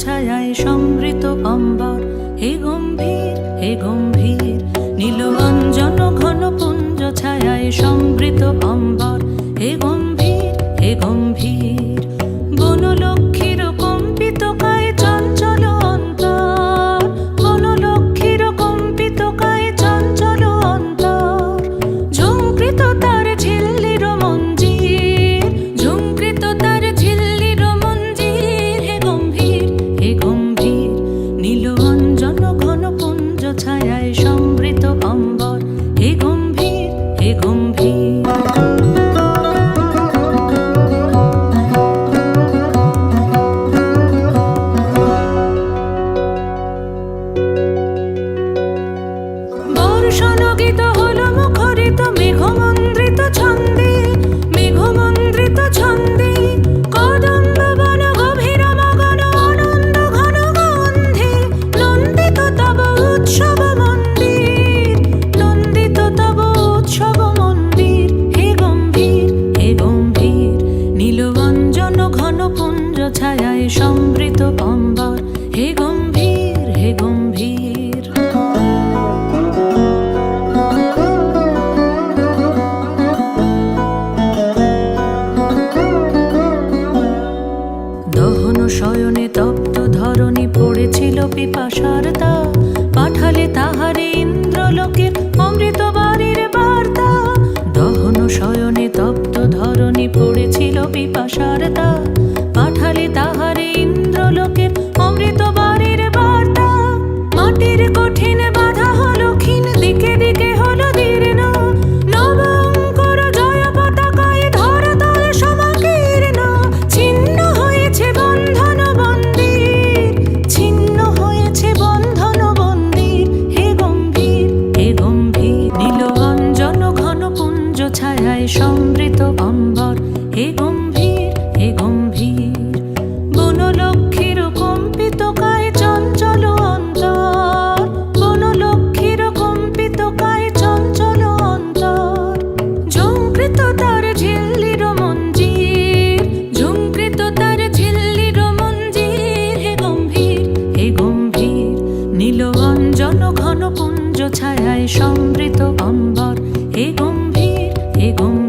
ছায়ায় সমৃত অম্বর, হে গম্ভীর হে গম্ভীর। নীল অঞ্জন ঘন পুঞ্জ ছায়ায় সমৃত অম্বর, হে গম্ভীর হে গম্ভীর। বনলক্ষ্মীর কম্পিত কায় চঞ্চল অন্তর, বনলক্ষ্মীর কম্পিত কায় চঞ্চল অন্তর। ঝুঙ্কৃত তার ঝিল্লির মঞ্জির, ঝুঙ্কৃত তার ঝিল্লির মঞ্জির, হে গম্ভীর হে গম্ভীর। নীল অঞ্জন ঘন পুঞ্জ ছায়ায় সমৃত অম্বর, হে গম্ভীর হে গম্ভীর। বর্ষণগীত হলো মুখরিত মেঘমন্দ্রিত ছন্দে, মেঘমন্দ্রিত ছন্দে। কদম্ব বন গভীর মগন আনন্দ ঘন গন্ধে, নন্দিত তব উৎসব মন্দির, নন্দিত তব উৎসব মন্দির, হে গম্ভীর হে গম্ভীর। নীল অঞ্জন ঘন পুঞ্জ ছায়ায় সমৃত অম্বর, হে গম্ভীর হে গম্ভীর। দহন শয়নে তপ্ত ধরণী পড়েছিল পিপাসার তা, পাঠালে তাহারে ইন্দ্রলোকের অমৃত বাড়ির বার্তা। দহন শয়নে তপ্ত ধরণী পড়েছিল পিপাসার তা, পাঠালে তাহারে ইন্দ্রলোকের অমৃত বাড়ির বার্তা। মাটির কঠিন বাধা হলো ক্ষীণ, দিকে দিকে হলো দীর্ণ, নবঙ্কর জয় পতাকায় ধরাতল সমাকীর্ণ। ছিন্ন হয়েছে বন্ধন বন্দির, ছিন্ন হয়েছে বন্ধন বন্দির, হে গম্ভীর হে গম্ভীর। নীল অঞ্জন ঘন পুঞ্জ ছায়ায় সমৃত অম্বর, হে গম্ভীর হে গম্ভীর। বনলক্ষ্মীর কম্পিত কায় চঞ্চল অন্তর, বনলক্ষ্মীর কম্পিত কায় চঞ্চল অন্তর। ঝুঙ্কৃত তার ঝিল্লির মঞ্জির, ঝুঙ্কৃত তার ঝিল্লির মঞ্জির, হে গম্ভীর হে গম্ভীর। নীল অঞ্জন ঘন পুঞ্জ ছায়ায় সমৃত অম্বর, হে গম্ভীর হে গম্ভীর।